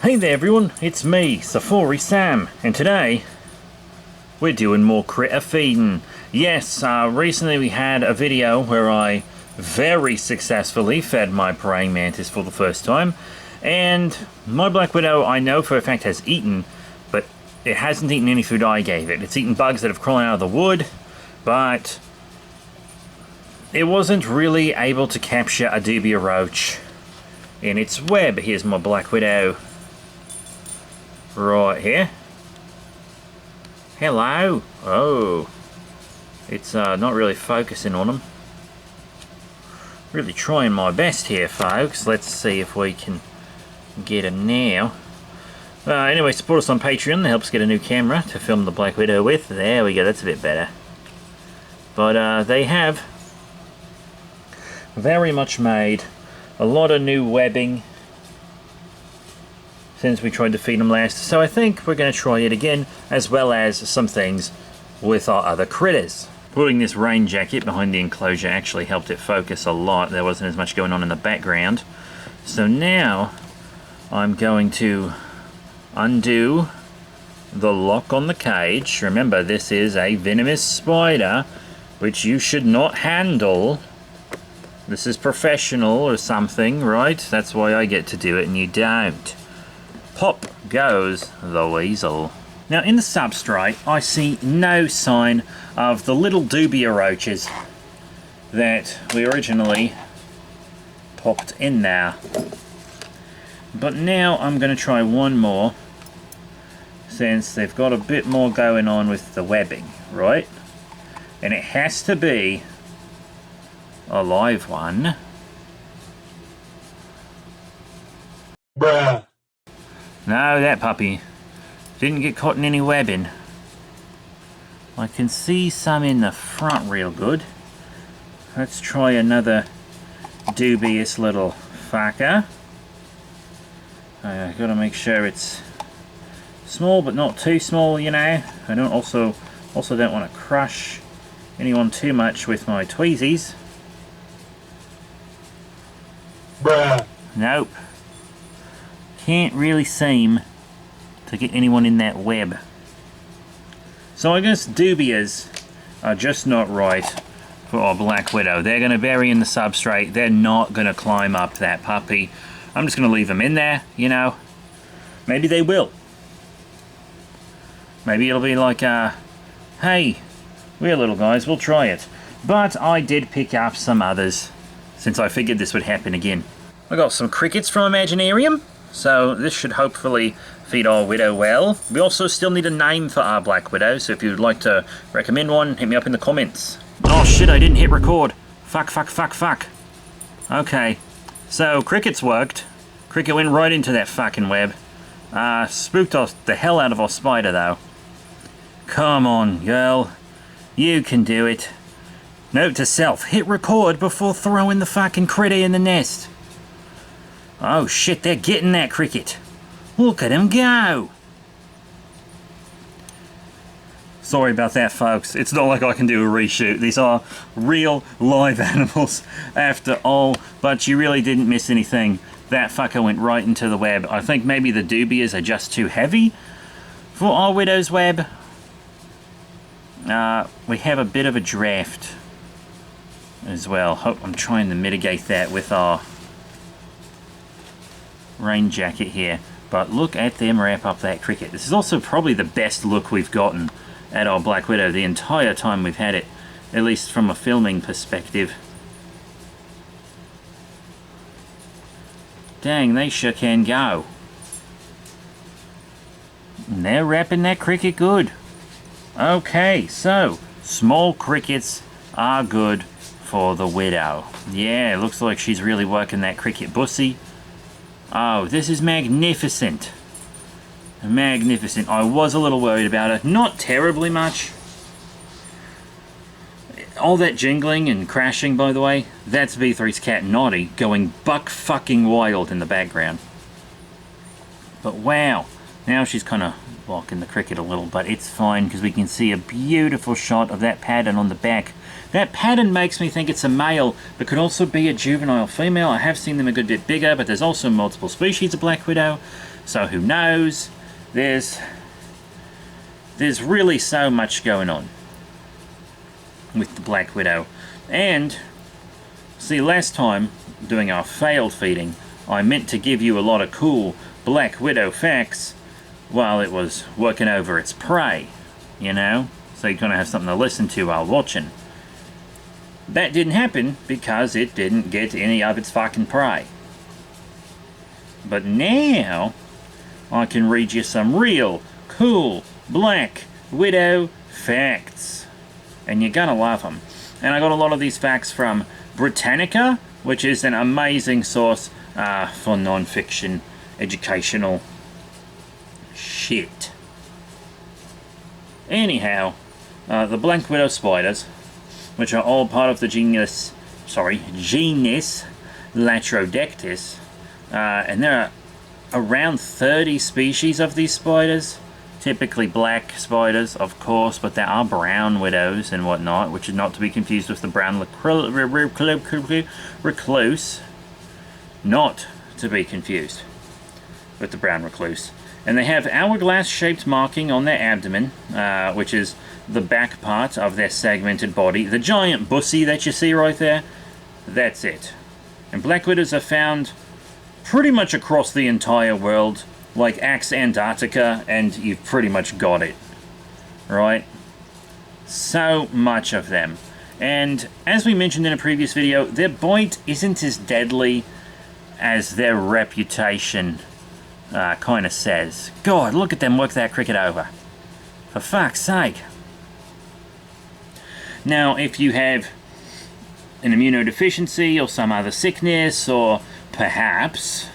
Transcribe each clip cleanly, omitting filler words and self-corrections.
Hey there everyone, it's me, Safari Sam, and today we're doing more critter feeding. Yes, recently we had a video where I very successfully fed my praying mantis for the first time, and my black widow I know for a fact has eaten, but it hasn't eaten any food I gave it. It's eaten bugs that have crawled out of the wood, but it wasn't really able to capture a dubia roach in its web. Here's my black widow. Right here. Hello. Oh. It's not really focusing on them. Really trying my best here, folks. Let's see if we can get him now. Anyway, support us on Patreon. That helps get a new camera to film the Black Widow with. There we go. That's a bit better. But they have very much made a lot of new webbing since we tried to feed them last, so I think we're going to try it again, as well as some things with our other critters. Putting this rain jacket behind the enclosure actually helped it focus a lot. There wasn't as much going on in the background. So now I'm going to undo the lock on the cage. Remember, this is a venomous spider, which you should not handle. This is professional or something, right? That's why I get to do it and you don't. Pop goes the weasel. Now in the substrate I see no sign of the little dubia roaches that we originally popped in there. But now I'm going to try one more, since they've got a bit more going on with the webbing, right? And it has to be a live one. Bruh. No, that puppy didn't get caught in any webbing. I can see some in the front real good. Let's try another dubious little fucker. I gotta make sure it's small but not too small, you know. I don't also don't want to crush anyone too much with my tweezies. Bruh. Nope. Can't really seem to get anyone in that web. So I guess dubias are just not right for our Black Widow. They're going to bury in the substrate. They're not going to climb up that puppy. I'm just going to leave them in there, you know. Maybe they will. Maybe it'll be like, hey, we're little guys, we'll try it. But I did pick up some others, since I figured this would happen again. I got some crickets from Imaginarium. So this should hopefully feed our widow well. We also still need a name for our Black Widow, so if you'd like to recommend one, hit me up in the comments. Oh shit, I didn't hit record. Fuck. Okay, so crickets worked. Cricket went right into that fucking web. Spooked the hell out of our spider though. Come on, girl. You can do it. Note to self, hit record before throwing the fucking critter in the nest. Oh shit, they're getting that cricket. Look at him go. Sorry about that, folks. It's not like I can do a reshoot. These are real live animals after all, but you really didn't miss anything. That fucker went right into the web. I think maybe the dubias are just too heavy for our widow's web. We have a bit of a draft as well. I'm trying to mitigate that with our rain jacket here, but look at them wrap up that cricket. This is also probably the best look we've gotten at our Black Widow the entire time we've had it, at least from a filming perspective. Dang, they sure can go. And they're wrapping that cricket good. Okay, so small crickets are good for the widow. Yeah, looks like she's really working that cricket bussy. Oh, this is magnificent. Magnificent. I was a little worried about it. Not terribly much. All that jingling and crashing, by the way, that's V3's cat Naughty going buck fucking wild in the background. But wow, now she's kind of blocking the cricket a little, but it's fine because we can see a beautiful shot of that pattern on the back. That pattern makes me think it's a male, but could also be a juvenile female. I have seen them a good bit bigger, but there's also multiple species of black widow, so who knows? There's really so much going on with the black widow. And see, last time doing our failed feeding, I meant to give you a lot of cool black widow facts while it was working over its prey, you know, so you're gonna have something to listen to while watching. That didn't happen because it didn't get any of its fucking prey. But now I can read you some real cool black widow facts, and you're gonna love them. And I got a lot of these facts from Britannica, which is an amazing source for non-fiction educational shit. Anyhow, the black widow spiders, which are all part of the genus Latrodectus, and there are around 30 species of these spiders. Typically black spiders, of course, but there are brown widows and whatnot, which is not to be confused with the brown recluse. Not to be confused with the brown recluse. And they have hourglass-shaped marking on their abdomen, which is the back part of their segmented body. The giant bussy that you see right there, that's it. And black widows are found pretty much across the entire world, like Axe Antarctica, and you've pretty much got it. Right? So much of them. And as we mentioned in a previous video, their bite isn't as deadly as their reputation kind of says. God, look at them work that cricket over. For fuck's sake. Now, if you have an immunodeficiency or some other sickness, or perhaps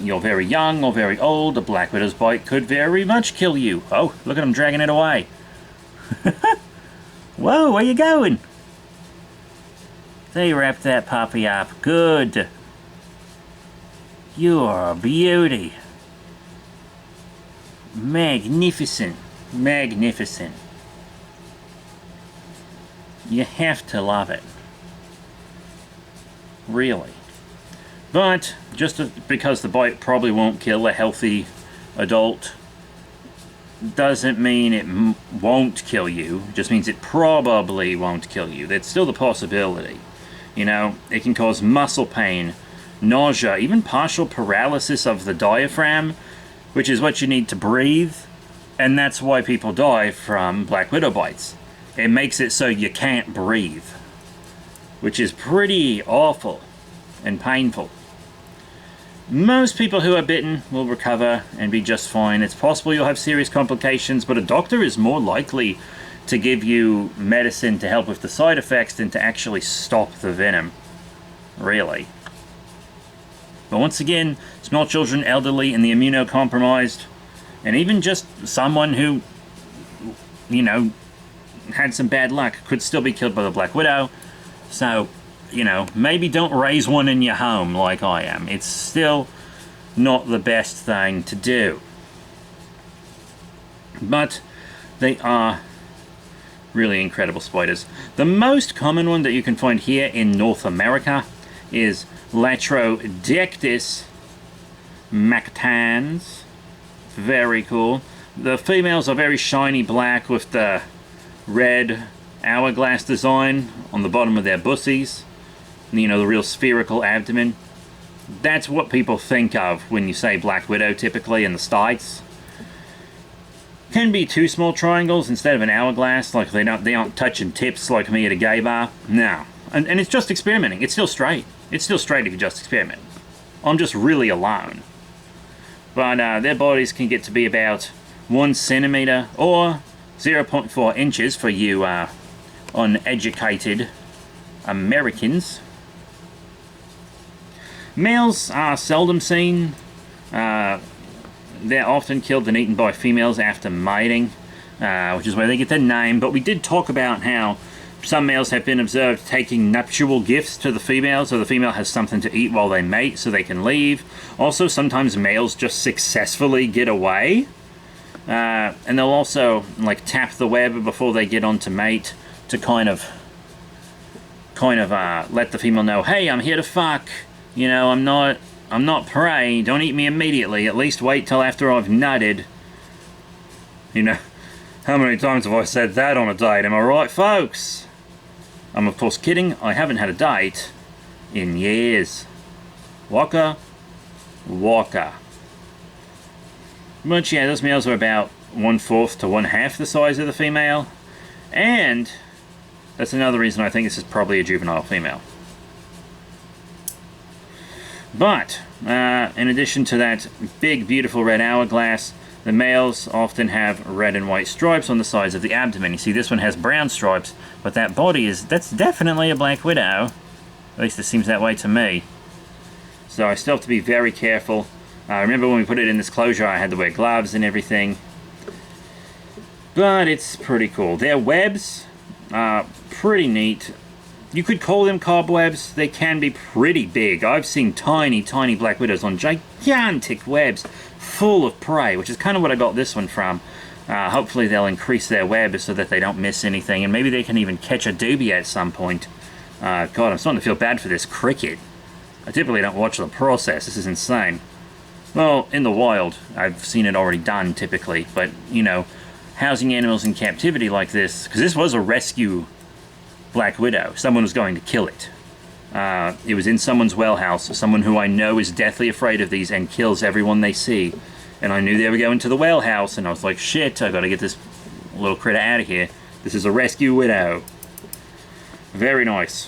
you're very young or very old, a black widow's bite could very much kill you. Oh, look at them dragging it away. Whoa, where you going? They wrapped that puppy up. Good. You're a beauty. Magnificent. Magnificent. You have to love it. Really. But just because the bite probably won't kill a healthy adult doesn't mean it won't kill you. It just means it probably won't kill you. That's still the possibility. You know, it can cause muscle pain, nausea, even partial paralysis of the diaphragm, which is what you need to breathe. And that's why people die from black widow bites. It makes it so you can't breathe, which is pretty awful and painful. Most people who are bitten will recover and be just fine. It's possible you'll have serious complications, but a doctor is more likely to give you medicine to help with the side effects than to actually stop the venom. Really. But once again, small children, elderly, and the immunocompromised, and even just someone who, you know, had some bad luck could still be killed by the black widow. So, you know, maybe don't raise one in your home like I am. It's still not the best thing to do. But they are really incredible spiders. The most common one that you can find here in North America is Latrodectus mactans. Very cool. The females are very shiny black with the red hourglass design on the bottom of their bussies. You know, the real spherical abdomen. That's what people think of when you say black widow typically in the States. Can be two small triangles instead of an hourglass, like they aren't touching tips like me at a gay bar. No. And it's just experimenting. It's still straight. It's still straight if you just experiment. I'm just really alone. But their bodies can get to be about 1 centimeter or 0.4 inches for you uneducated Americans. Males are seldom seen. They're often killed and eaten by females after mating, which is where they get their name. But we did talk about how some males have been observed taking nuptial gifts to the female, so the female has something to eat while they mate so they can leave. Also, sometimes males just successfully get away And they'll also like tap the web before they get on to mate to kind of let the female know, hey, I'm here to fuck. You know, I'm not prey. Don't eat me immediately. At least wait till after I've nutted. You know, how many times have I said that on a date? Am I right, folks? I'm of course kidding. I haven't had a date in years. Waka. But yeah, those males are about 1/4 to 1/2 the size of the female. And that's another reason I think this is probably a juvenile female. But, in addition to that big, beautiful red hourglass, the males often have red and white stripes on the sides of the abdomen. You see, this one has brown stripes, but that body that's definitely a black widow. At least it seems that way to me. So I still have to be very careful. Remember when we put it in this closure, I had to wear gloves and everything. But it's pretty cool. Their webs are pretty neat. You could call them cobwebs. They can be pretty big. I've seen tiny, tiny black widows on gigantic webs full of prey, which is kind of what I got this one from. Hopefully they'll increase their web so that they don't miss anything, and maybe they can even catch a doobie at some point. God, I'm starting to feel bad for this cricket. I typically don't watch the process. This is insane. Well, in the wild, I've seen it already done typically, but, you know, housing animals in captivity like this, because this was a rescue black widow. Someone was going to kill it. It was in someone's well house, someone who I know is deathly afraid of these and kills everyone they see. And I knew they were going to the well house, and I was like, shit, I gotta get this little critter out of here. This is a rescue widow. Very nice.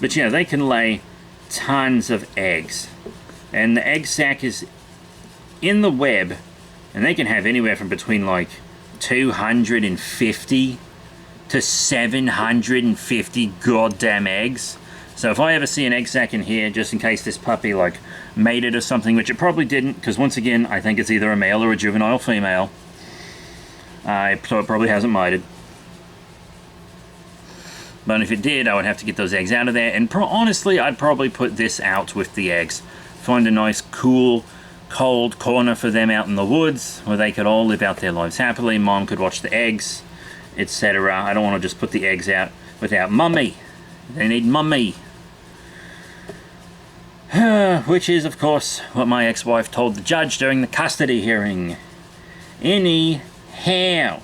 But yeah, they can lay tons of eggs. And the egg sac is in the web, and they can have anywhere from between like 250 to 750 goddamn eggs. So if I ever see an egg sac in here, just in case this puppy like mated or something, which it probably didn't, because once again, I think it's either a male or a juvenile female. So it probably hasn't mated. But if it did, I would have to get those eggs out of there. And honestly, I'd probably put this out with the eggs. Find a nice, cool, cold corner for them out in the woods where they could all live out their lives happily. Mom could watch the eggs, etc. I don't want to just put the eggs out without mummy. They need mummy. Which is, of course, what my ex-wife told the judge during the custody hearing. Anyhow.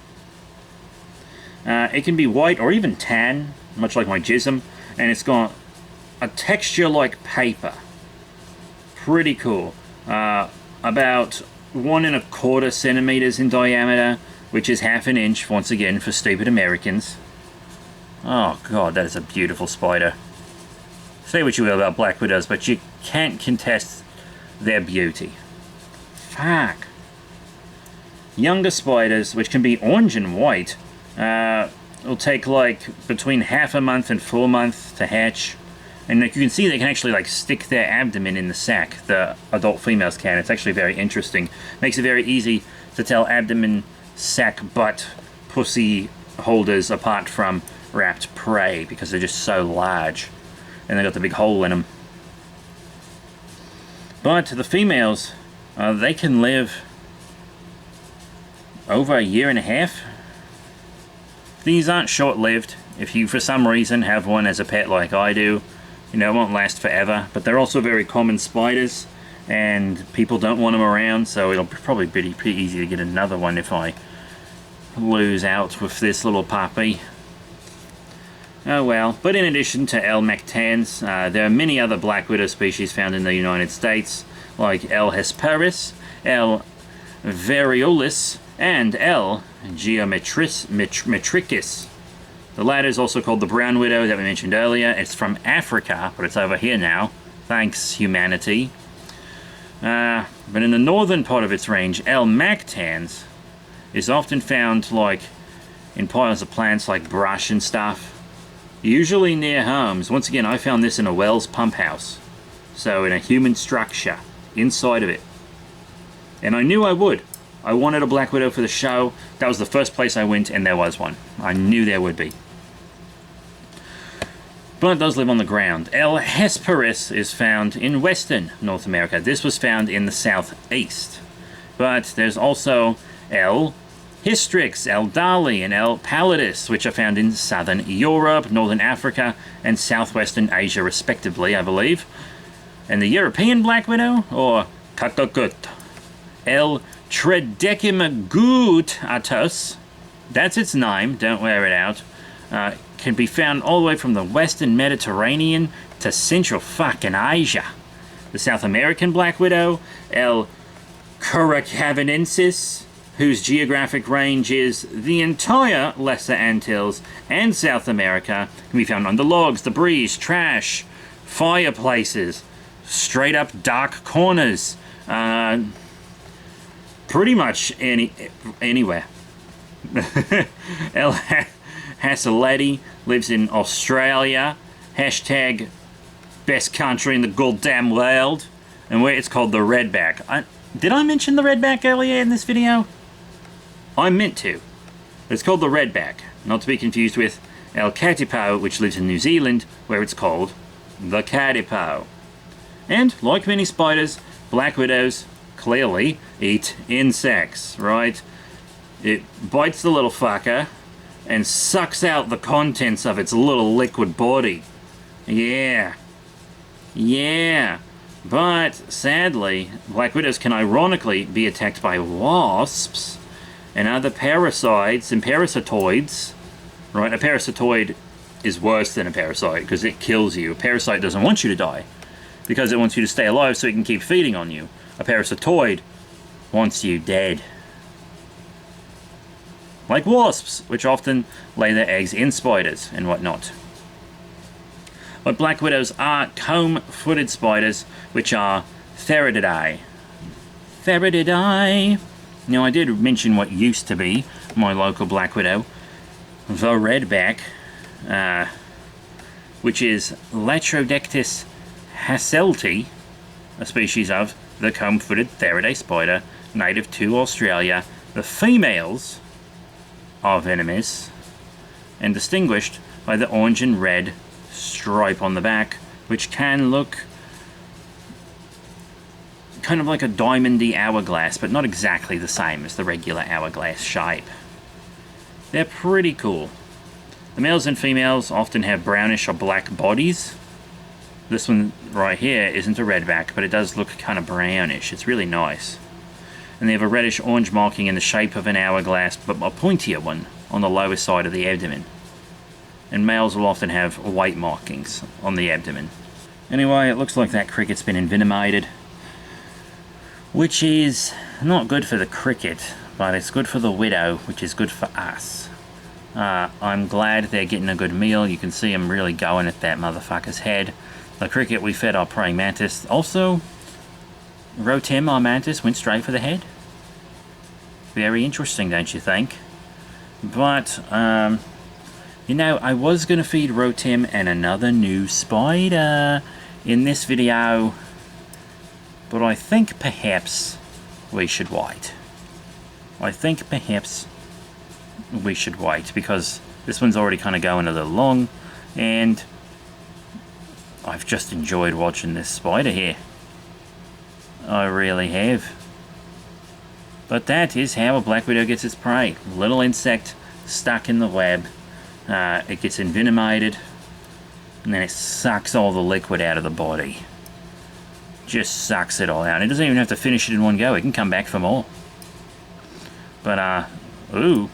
It can be white or even tan, much like my jism, and it's got a texture like paper. Pretty cool. About 1 1/4 centimeters in diameter, which is 1/2 inch, once again, for stupid Americans. Oh god, that is a beautiful spider. Say what you will about black widows, but you can't contest their beauty. Fuck. Younger spiders, which can be orange and white, will take like between 1/2 month and 4 months to hatch. And like you can see, they can actually like stick their abdomen in the sac. The adult females can. It's actually very interesting. Makes it very easy to tell abdomen, sac, butt, pussy holders apart from wrapped prey because they're just so large. And they got the big hole in them. But the females, they can live over 1.5 years. These aren't short-lived. If you, for some reason, have one as a pet like I do, you know, it won't last forever. But they're also very common spiders, and people don't want them around, so it'll probably be pretty easy to get another one if I lose out with this little puppy. Oh well. But in addition to L. mactans, there are many other black widow species found in the United States, like L. hesperus, L. variolus, and L. geometricus. The latter is also called the brown widow that we mentioned earlier. It's from Africa, but it's over here now. Thanks, humanity. But in the northern part of its range, L. mactans is often found like in piles of plants like brush and stuff. Usually near homes. Once again, I found this in a Wells pump house. So in a human structure inside of it. And I knew I would. I wanted a black widow for the show. That was the first place I went, and there was one. I knew there would be. But it does live on the ground. L. hesperus is found in western North America. This was found in the southeast. But there's also L. hystrix, L. dali, and L. pallidus, which are found in southern Europe, northern Africa, and southwestern Asia, respectively, I believe. And the European black widow, or kakakut, L. tredecimagoutatus, that's its name, don't wear it out, can be found all the way from the western Mediterranean to central fucking Asia. The South American black widow, L. curacavenensis, whose geographic range is the entire Lesser Antilles and South America, can be found under logs, debris, trash, fireplaces, straight up dark corners, pretty much anywhere. El Hasselati lives in Australia, hashtag best country in the goddamn world, and where it's called the redback. Did I mention the redback earlier in this video? I meant to. It's called the redback, not to be confused with El Katipo, which lives in New Zealand, where it's called the Katipo. And, like many spiders, black widows clearly eat insects, right? It bites the little fucker and sucks out the contents of its little liquid body. Yeah. But, sadly, black widows can ironically be attacked by wasps and other parasites and parasitoids, right? A parasitoid is worse than a parasite because it kills you. A parasite doesn't want you to die because it wants you to stay alive so it can keep feeding on you. A parasitoid wants you dead. Like wasps, which often lay their eggs in spiders and whatnot. But black widows are comb-footed spiders, which are Therididae. Therididae. Now, I did mention what used to be my local black widow, the redback, which is Latrodectus hasselti, a species of the comb-footed Theridae spider, native to Australia. The females are venomous and distinguished by the orange and red stripe on the back, which can look kind of like a diamondy hourglass, but not exactly the same as the regular hourglass shape. They're pretty cool. The males and females often have brownish or black bodies. This one right here isn't a redback, but it does look kind of brownish. It's really nice. And they have a reddish-orange marking in the shape of an hourglass, but a pointier one on the lower side of the abdomen. And males will often have white markings on the abdomen. Anyway, it looks like that cricket's been envenomated, which is not good for the cricket, but it's good for the widow, which is good for us. I'm glad they're getting a good meal. You can see them really going at that motherfucker's head. The cricket we fed our praying mantis. Also, Rotem, our mantis, went straight for the head. Very interesting, don't you think? But, you know, I was going to feed Rotem and another new spider in this video, but I think perhaps we should wait. Because this one's already kind of going a little long, and I've just enjoyed watching this spider here. I really have. But that is how a black widow gets its prey. Little insect stuck in the web. It gets envenomated, and then it sucks all the liquid out of the body. Just sucks it all out. It doesn't even have to finish it in one go. It can come back for more. But, ooh.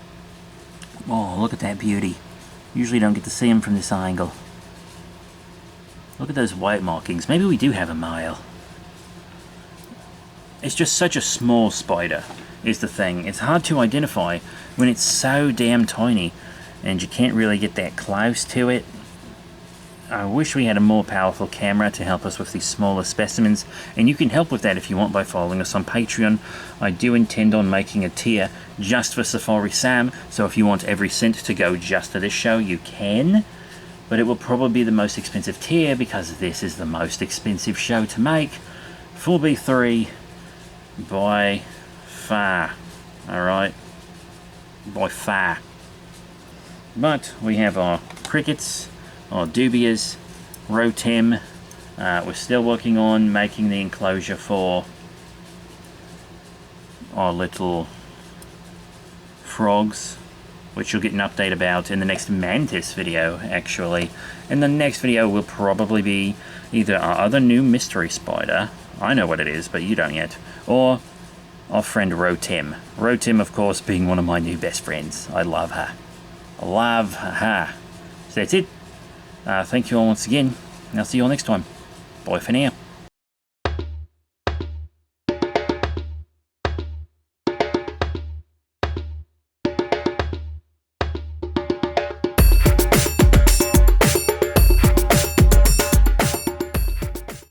Oh, look at that beauty. Usually don't get to see him from this angle. Look at those white markings. Maybe we do have a male. It's just such a small spider, is the thing. It's hard to identify when it's so damn tiny, and you can't really get that close to it. I wish we had a more powerful camera to help us with these smaller specimens, and you can help with that if you want by following us on Patreon. I do intend on making a tier just for Safari Sam, so if you want every cent to go just to this show, you can. But it will probably be the most expensive tier because this is the most expensive show to make. 4B3 by far. Alright? By far. But we have our crickets, our dubias, Rotem. We're still working on making the enclosure for our little frogs, which you'll get an update about in the next Mantis video, actually. In the next video will probably be either our other new mystery spider, I know what it is, but you don't yet, or our friend Rotim. Rotim, of course, being one of my new best friends. I love her. I love her. So that's it. Thank you all once again, and I'll see you all next time. Bye for now.